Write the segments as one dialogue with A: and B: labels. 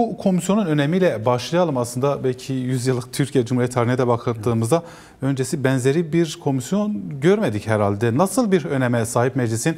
A: bu komisyonun önemiyle başlayalım. Aslında belki 100 yıllık Türkiye Cumhuriyeti tarihine de bakıldığımızda öncesi benzeri bir komisyon görmedik herhalde. Nasıl bir öneme sahip meclisin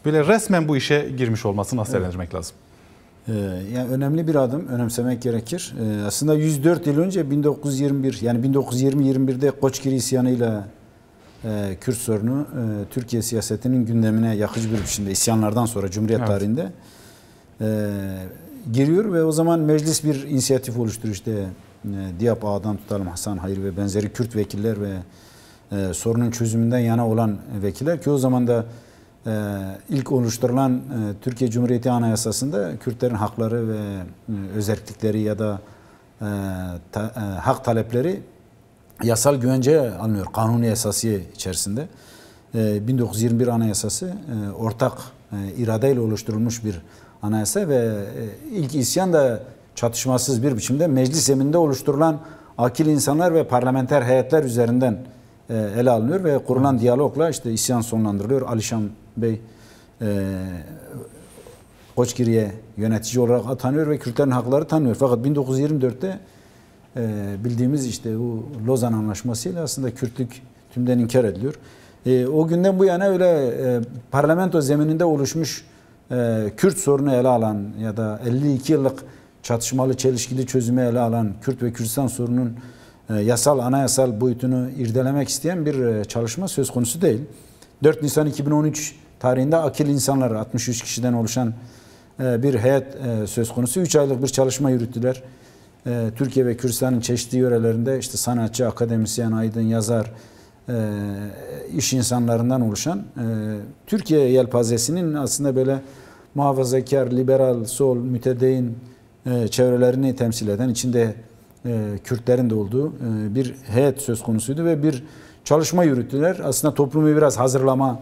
A: böyle resmen bu işe girmiş olması nasıl değerlendirmek lazım?
B: Yani önemli bir adım, önemsemek gerekir. Aslında 104 yıl önce 1921, yani 1920-21'de Koçgiri isyanıyla Kürt sorunu Türkiye siyasetinin gündemine yakıcı bir biçimde isyanlardan sonra Cumhuriyet tarihinde giriyor ve o zaman meclis bir inisiyatif oluşturuyor. İşte Diyap Ağa'dan tutalım, Hasan Hayır ve benzeri Kürt vekiller ve sorunun çözümünden yana olan vekiller ki o zaman da ilk oluşturulan Türkiye Cumhuriyeti Anayasası'nda Kürtlerin hakları ve özellikleri ya da hak talepleri yasal güvenceye alınıyor. Kanuni esasiye içerisinde. 1921 Anayasası ortak iradeyle oluşturulmuş bir anayasa ve ilk isyan da çatışmasız bir biçimde meclis zeminde oluşturulan akil insanlar ve parlamenter heyetler üzerinden ele alınıyor ve kurulan diyalogla işte isyan sonlandırılıyor. Alişan Bey Koçgiri'ye yönetici olarak atanıyor ve Kürtlerin hakları tanıyor. Fakat 1924'te bildiğimiz işte bu Lozan Anlaşması'yla aslında Kürtlük tümden inkar ediliyor. O günden bu yana öyle parlamento zemininde oluşmuş Kürt sorunu ele alan ya da 52 yıllık çatışmalı çelişkili çözümü ele alan Kürt ve Kürdistan sorunun yasal anayasal boyutunu irdelemek isteyen bir çalışma söz konusu değil. 4 Nisan 2013 tarihinde akil insanlar 63 kişiden oluşan bir heyet söz konusu. 3 aylık bir çalışma yürüttüler. Türkiye ve Kürdistan'ın çeşitli yörelerinde işte sanatçı, akademisyen, aydın, yazar, iş insanlarından oluşan Türkiye yelpazesinin aslında böyle muhafazakar, liberal, sol, mütedeyyin çevrelerini temsil eden, içinde Kürtlerin de olduğu bir heyet söz konusuydu ve bir çalışma yürüttüler. Aslında toplumu biraz hazırlama,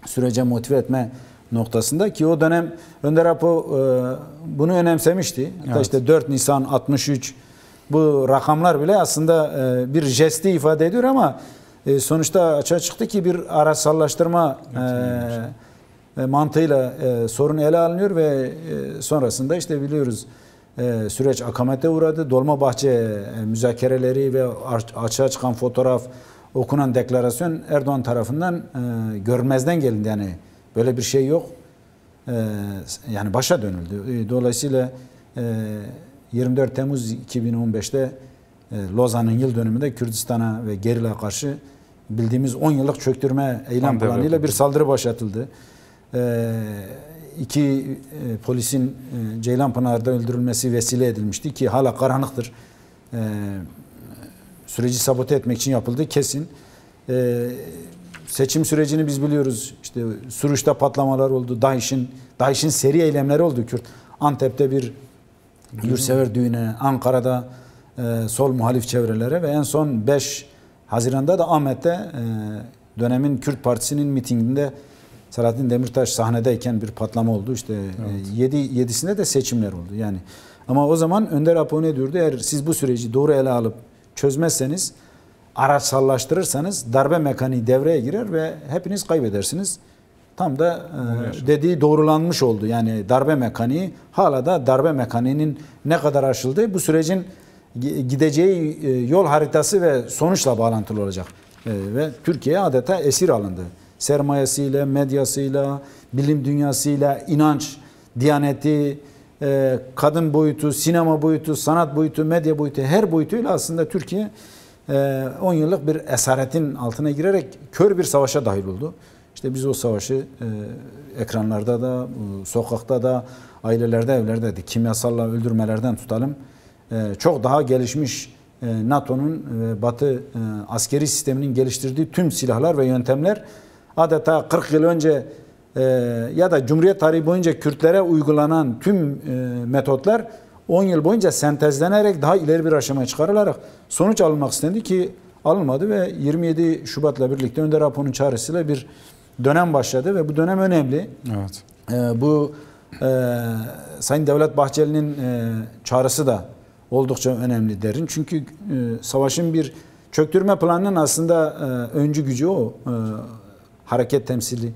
B: sürece motive etme noktasında ki o dönem Önder Apo bunu önemsemişti. Hatta işte 4 Nisan 63 bu rakamlar bile aslında bir jesti ifade ediyor ama sonuçta açığa çıktı ki bir araçsallaştırma mantığıyla sorun ele alınıyor ve sonrasında işte biliyoruz süreç akamete uğradı. Dolmabahçe müzakereleri ve açığa çıkan fotoğraf, okunan deklarasyon Erdoğan tarafından görmezden gelindi. Yani böyle bir şey yok. Yani başa dönüldü. Dolayısıyla 24 Temmuz 2015'te Lozan'ın yıl dönümünde Kürdistan'a ve gerilla karşı bildiğimiz 10 yıllık çöktürme eylem planıyla bir saldırı başlatıldı. 2 polisin Ceylanpınar'da öldürülmesi vesile edilmişti ki hala karanlıktır. Süreci sabote etmek için yapıldı kesin. Seçim sürecini biz biliyoruz. İşte Suruç'ta patlamalar oldu. DAEŞ'in seri eylemleri oldu Kürt. Antep'te bir yurtsever düğüne, Ankara'da sol muhalif çevrelere ve en son 5 Haziran'da da Ahmet'te dönemin Kürt Partisi'nin mitinginde Selahattin Demirtaş sahnedeyken bir patlama oldu. İşte evet. 7'sinde de seçimler oldu. Yani ama o zaman Önder Apo ne diyordu? Eğer siz bu süreci doğru ele alıp çözmezseniz, araçsallaştırırsanız darbe mekaniği devreye girer ve hepiniz kaybedersiniz. Tam da dediği doğrulanmış oldu. Yani darbe mekaniği hala da darbe mekaniğinin ne kadar aşıldığı bu sürecin gideceği yol haritası ve sonuçla bağlantılı olacak. Ve Türkiye adeta esir alındı. Sermayesiyle, medyasıyla, bilim dünyasıyla, inanç, diyaneti, kadın boyutu, sinema boyutu, sanat boyutu, medya boyutu, her boyutuyla aslında Türkiye 10 yıllık bir esaretin altına girerek kör bir savaşa dahil oldu. İşte biz o savaşı ekranlarda da, sokakta da, ailelerde, evlerde de kimyasalla öldürmelerden tutalım. Çok daha gelişmiş NATO'nun ve Batı askeri sisteminin geliştirdiği tüm silahlar ve yöntemler adeta 40 yıl önce ya da Cumhuriyet tarihi boyunca Kürtlere uygulanan tüm metotlar 10 yıl boyunca sentezlenerek daha ileri bir aşamaya çıkarılarak sonuç alınmak istendi ki alınmadı ve 27 Şubat'la birlikte Önder Apo'nun çağrısıyla bir dönem başladı ve bu dönem önemli.
A: Evet.
B: Bu Sayın Devlet Bahçeli'nin çağrısı da oldukça önemli derin. Çünkü savaşın bir çöktürme planının aslında öncü gücü o. Hareket temsili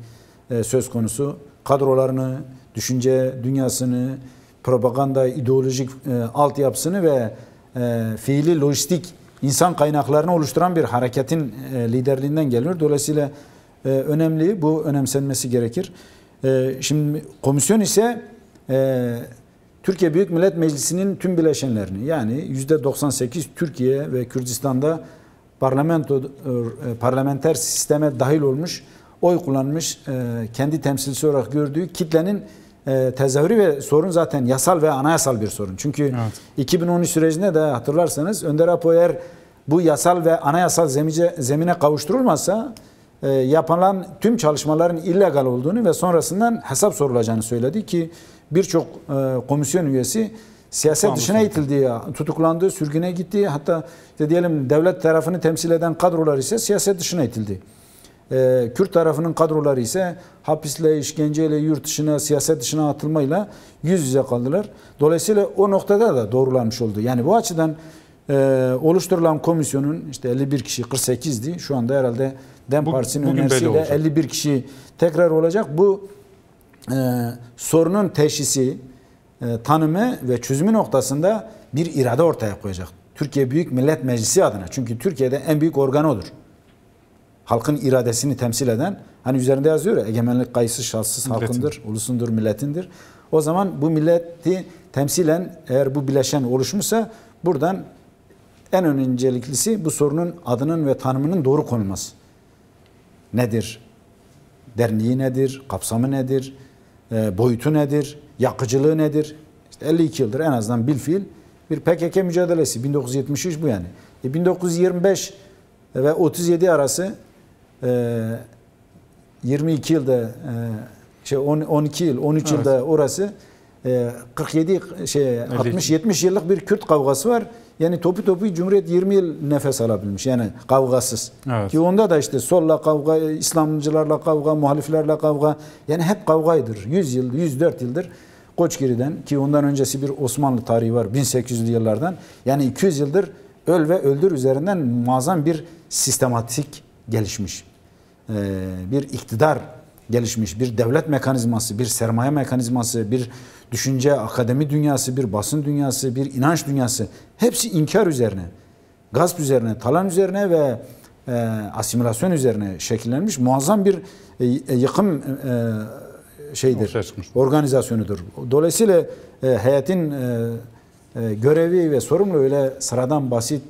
B: söz konusu. Kadrolarını, düşünce dünyasını, propaganda, ideolojik altyapısını ve fiili lojistik insan kaynaklarını oluşturan bir hareketin liderliğinden geliyor. Dolayısıyla önemli, bu önemsenmesi gerekir. Şimdi komisyon ise Türkiye Büyük Millet Meclisi'nin tüm bileşenlerini, yani %98 Türkiye ve Kürdistan'da parlamenter sisteme dahil olmuş, oy kullanmış, kendi temsilcisi olarak gördüğü kitlenin tezahürü ve sorun zaten yasal ve anayasal bir sorun. Çünkü evet, 2013 sürecinde de hatırlarsanız Önder Apo eğer bu yasal ve anayasal zemine kavuşturulmazsa yapılan tüm çalışmaların illegal olduğunu ve sonrasından hesap sorulacağını söyledi ki birçok komisyon üyesi siyaset dışına itildi, tutuklandı, sürgüne gitti. Hatta işte diyelim devlet tarafını temsil eden kadrolar ise siyaset dışına itildi. Kürt tarafının kadroları ise hapisle, işkenceyle, yurt dışına, siyaset dışına atılmayla yüz yüze kaldılar. Dolayısıyla o noktada da doğrulanmış oldu. Yani bu açıdan oluşturulan komisyonun işte 51 kişi, 48'di. Şu anda herhalde DEM Partisi'nin önerisiyle 51 kişi tekrar olacak. Bu sorunun teşhisi, tanımı ve çözümü noktasında bir irade ortaya koyacak. Türkiye Büyük Millet Meclisi adına. Çünkü Türkiye'de en büyük organ odur. Halkın iradesini temsil eden, hani üzerinde yazıyor ya, egemenlik kayıtsız şartsız halkındır, ulusundur, milletindir. O zaman bu milleti temsilen eğer bu bileşen oluşmuşsa buradan en önceliklisi bu sorunun adının ve tanımının doğru konulması. Nedir? Derneği nedir? Kapsamı nedir? Boyutu nedir? Yakıcılığı nedir? İşte 52 yıldır en azından bilfiil bir PKK mücadelesi. 1973 bu yani. 1925 ve 37 arası 22 yılda 12 yıl, 13 evet, yılda orası 60-70 yıllık bir Kürt kavgası var. Yani topu Cumhuriyet 20 yıl nefes alabilmiş. Yani kavgasız. Evet. Ki onda da işte solla kavga, İslamcılarla kavga, muhaliflerle kavga. Yani hep kavgaydır. 100 yıl, 104 yıldır Koçgiri'den, ki ondan öncesi bir Osmanlı tarihi var 1800'lü yıllardan. Yani 200 yıldır öl ve öldür üzerinden muazzam bir sistematik gelişmiş. Bir iktidar gelişmiş, bir devlet mekanizması, bir sermaye mekanizması, bir düşünce, akademi dünyası, bir basın dünyası, bir inanç dünyası. Hepsi inkar üzerine, gasp üzerine, talan üzerine ve asimilasyon üzerine şekillenmiş muazzam bir yıkım organizasyonudur. Dolayısıyla heyetin görevi ve sorumlu öyle sıradan basit,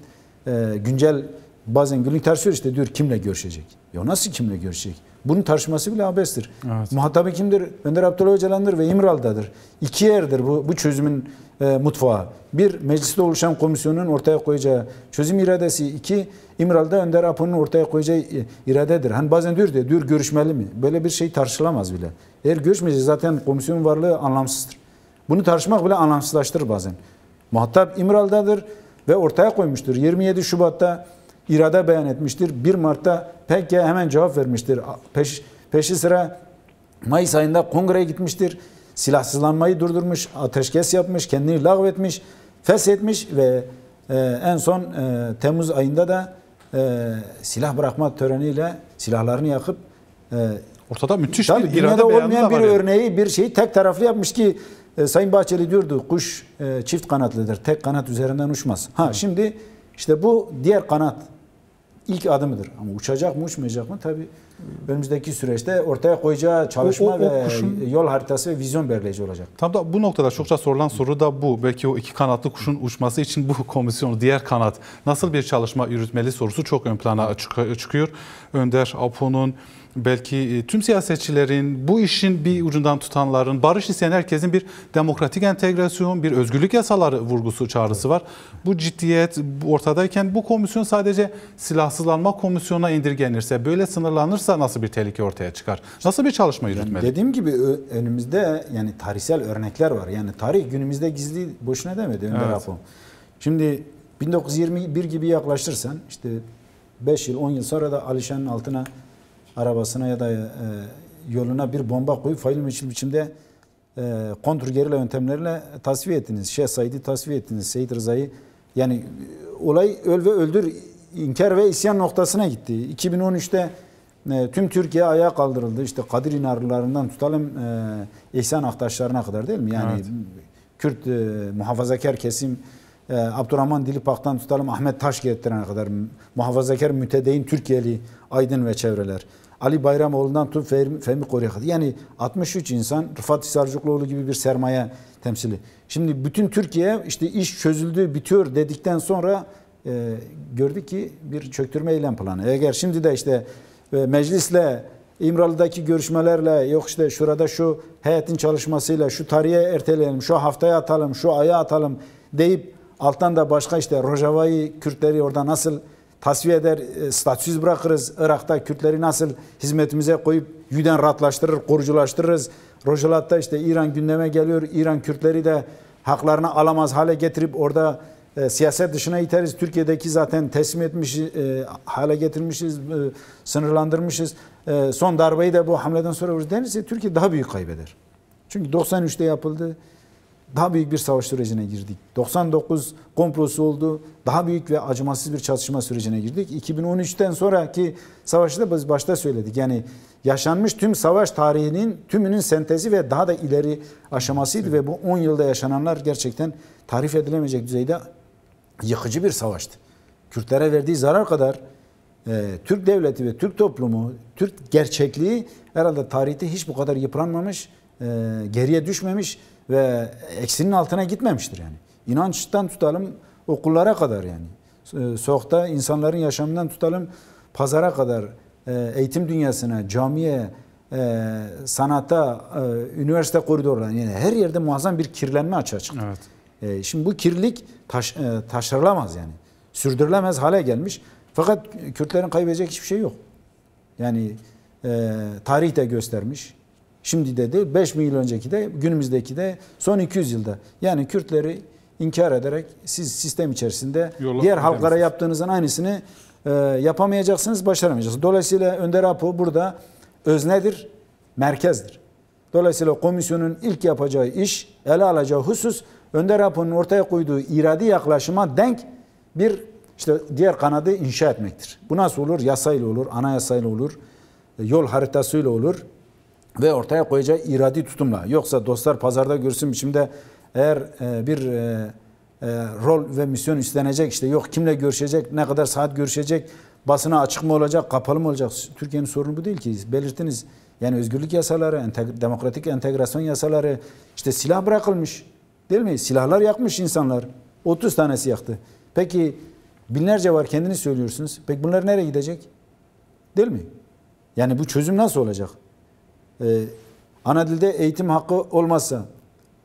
B: güncel, bazen günlük tartışıyor işte, diyor kimle görüşecek? Ya nasıl kimle görüşecek? Bunun tartışması bile abestir. Evet. Muhatabı kimdir? Önder Abdullah Öcalan'dır ve İmralı'dadır. İki yerdir bu çözümün mutfağı. Bir, mecliste oluşan komisyonun ortaya koyacağı çözüm iradesi. İki, İmralı'da Önder Apo'nun ortaya koyacağı iradedir. Hani bazen diyor görüşmeli mi? Böyle bir şey tartışılamaz bile. Eğer görüşmeyecek zaten komisyonun varlığı anlamsızdır. Bunu tartışmak bile anlamsızlaştırır bazen. Muhatap İmralı'dadır ve ortaya koymuştur. 27 Şubat'ta irade beyan etmiştir. 1 Mart'ta PKK hemen cevap vermiştir. Peşi sıra Mayıs ayında kongreye gitmiştir. Silahsızlanmayı durdurmuş, ateşkes yapmış, kendini lağvetmiş, feshetmiş ve en son Temmuz ayında da silah bırakma töreniyle silahlarını yakıp
A: ortada müthiş bir
B: irade olmayan bir örneği, bir şeyi tek taraflı yapmış ki Sayın Bahçeli diyordu kuş çift kanatlıdır. Tek kanat üzerinden uçmaz. Şimdi işte bu diğer kanat ilk adımıdır. Ama uçacak mı uçmayacak mı? Tabii önümüzdeki süreçte ortaya koyacağı çalışma ve yol haritası ve vizyon belirleyici olacak.
A: Tam da bu noktada çokça sorulan soru da bu. Belki o iki kanatlı kuşun uçması için bu komisyon, diğer kanat nasıl bir çalışma yürütmeli sorusu çok ön plana çıkıyor. Önder Apo'nun, belki tüm siyasetçilerin, bu işin bir ucundan tutanların, barış isteyen herkesin bir demokratik entegrasyon, bir özgürlük yasaları vurgusu, çağrısı var. Bu ciddiyet ortadayken bu komisyon sadece silahsızlanma komisyonuna indirgenirse, böyle sınırlanırsa nasıl bir tehlike ortaya çıkar? Nasıl bir çalışma yürütmeli?
B: Yani dediğim gibi önümüzde yani tarihsel örnekler var. Yani tarih günümüzde gizli, boşuna demedi Önder Apo. Şimdi 1921 gibi yaklaştırsan işte 5 yıl 10 yıl sonra da Alişan'ın altına, arabasına ya da yoluna bir bomba koyup fail meçhul biçimde kontrgerilla yöntemleriyle tasfiye ettiniz. Şeyh Said'i tasfiye ettiniz. Seyit Rıza'yı. Yani olay öl ve öldür, inkar ve isyan noktasına gitti. 2013'te tüm Türkiye ayağa kaldırıldı. İşte Kadir İnarlılarından tutalım İhsan Aktaşlarına kadar, değil mi? Yani Kürt muhafazakar kesim, Abdurrahman Dilipak'tan tutalım Ahmet Taş getirene kadar muhafazakar mütedeyyin Türkiye'li Aydın ve çevreler. Ali Bayramoğlu'ndan tut Fehmi Koru'ya kadar. Yani 63 insan Rıfat Hisarcıklıoğlu gibi bir sermaye temsili. Şimdi bütün Türkiye işte iş çözüldü, bitiyor dedikten sonra gördük ki bir çöktürme eylem planı. Eğer şimdi de işte meclisle, İmralı'daki görüşmelerle, yok işte şurada şu heyetin çalışmasıyla, şu tarihe erteleyelim, şu haftaya atalım, şu aya atalım deyip alttan da başka işte Rojava'yı, Kürtleri orada nasıl tasfiye eder, statüsüz bırakırız, Irak'ta Kürtleri nasıl hizmetimize koyup yüden rahatlaştırır, koruculaştırırız. Rojalat'ta işte İran gündeme geliyor, İran Kürtleri de haklarını alamaz hale getirip orada siyaset dışına iteriz. Türkiye'deki zaten teslim etmiş hale getirmişiz, sınırlandırmışız. Son darbeyi de bu hamleden sonra vururuz denirse Türkiye daha büyük kaybeder. Çünkü 93'te yapıldı. Daha büyük bir savaş sürecine girdik. 99 komplosu oldu. Daha büyük ve acımasız bir çatışma sürecine girdik. 2013'ten sonraki savaşı da biz başta söyledik. Yani yaşanmış tüm savaş tarihinin tümünün sentezi ve daha da ileri aşamasıydı ve bu 10 yılda yaşananlar gerçekten tarif edilemeyecek düzeyde yıkıcı bir savaştı. Kürtlere verdiği zarar kadar Türk devleti ve Türk toplumu, Türk gerçekliği herhalde tarihte hiç bu kadar yıpranmamış, geriye düşmemiş ve eksinin altına gitmemiştir yani. İnançtan tutalım okullara kadar yani. Sokakta insanların yaşamından tutalım pazara kadar, eğitim dünyasına, camiye, sanata, üniversite koridorlarına yani her yerde muazzam bir kirlenme açığa çıktı. Evet. Şimdi bu kirlilik taşırılamaz yani. Sürdürülemez hale gelmiş. Fakat Kürtlerin kaybedecek hiçbir şey yok. Yani tarih de göstermiş. Şimdi de değil, 5 bin yıl önceki de, günümüzdeki de, son 200 yılda. Yani Kürtleri inkar ederek siz sistem içerisinde diğer halklara yaptığınızın aynısını yapamayacaksınız, başaramayacaksınız. Dolayısıyla Önder Apo burada öznedir, merkezdir. Dolayısıyla komisyonun ilk yapacağı iş, ele alacağı husus, Önder Apo'nun ortaya koyduğu iradi yaklaşıma denk bir işte diğer kanadı inşa etmektir. Bu nasıl olur? Yasayla olur, anayasayla olur, yol haritasıyla olur ve ortaya koyacağı iradi tutumla. Yoksa dostlar pazarda görsün biçimde eğer bir rol ve misyon üstlenecek, işte yok kimle görüşecek, ne kadar saat görüşecek, basına açık mı olacak, kapalı mı olacak? Türkiye'nin sorunu bu değil ki. Belirttiniz. Yani özgürlük yasaları, demokratik entegrasyon yasaları, işte silah bırakılmış. Değil mi? Silahlar yakmış insanlar. 30 tanesi yaktı. Peki binlerce var, kendiniz söylüyorsunuz. Peki bunlar nereye gidecek? Değil mi? Yani bu çözüm nasıl olacak? Ana dilde eğitim hakkı olmazsa,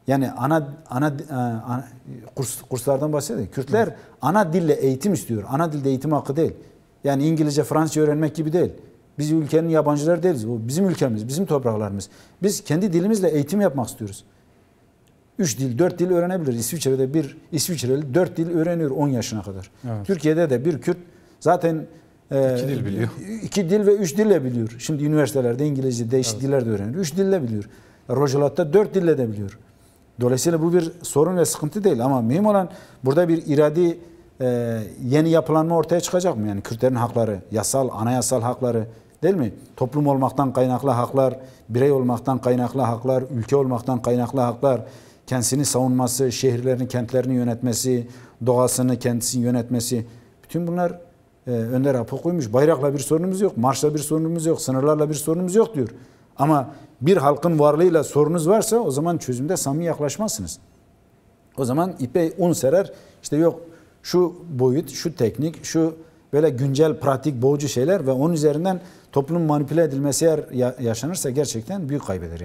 B: yani kurslardan bahsediyor. Kürtler ana dille eğitim istiyor. Ana dilde eğitim hakkı değil. Yani İngilizce, Fransızca öğrenmek gibi değil. Biz ülkenin yabancıları değiliz. Bu bizim ülkemiz, bizim topraklarımız. Biz kendi dilimizle eğitim yapmak istiyoruz. 3 dil, 4 dil öğrenebilir. İsviçre'de bir İsviçreli 4 dil öğreniyor 10 yaşına kadar. Evet. Türkiye'de de bir Kürt zaten
A: 2 dil biliyor.
B: 2 dil ve 3 dille biliyor. Şimdi üniversitelerde İngilizce, değişik diller de öğreniyor. 3 dille biliyor. Rojalat'ta 4 dille de biliyor. Dolayısıyla bu bir sorun ve sıkıntı değil. Ama mühim olan burada bir iradi yeni yapılanma ortaya çıkacak mı? Yani Kürtlerin hakları, yasal, anayasal hakları değil mi? Toplum olmaktan kaynaklı haklar, birey olmaktan kaynaklı haklar, ülke olmaktan kaynaklı haklar, kendisini savunması, şehirlerini, kentlerini yönetmesi, doğasını kendisini yönetmesi. Bütün bunlar Önder Apo koymuş. Bayrakla bir sorunumuz yok, marşla bir sorunumuz yok, sınırlarla bir sorunumuz yok diyor. Ama bir halkın varlığıyla sorunuz varsa o zaman çözümde samimi yaklaşmazsınız. O zaman ipe un serer. İşte yok şu boyut, şu teknik, şu böyle güncel, pratik, boğucu şeyler ve onun üzerinden toplumun manipüle edilmesi eğer yaşanırsa gerçekten büyük kaybeder.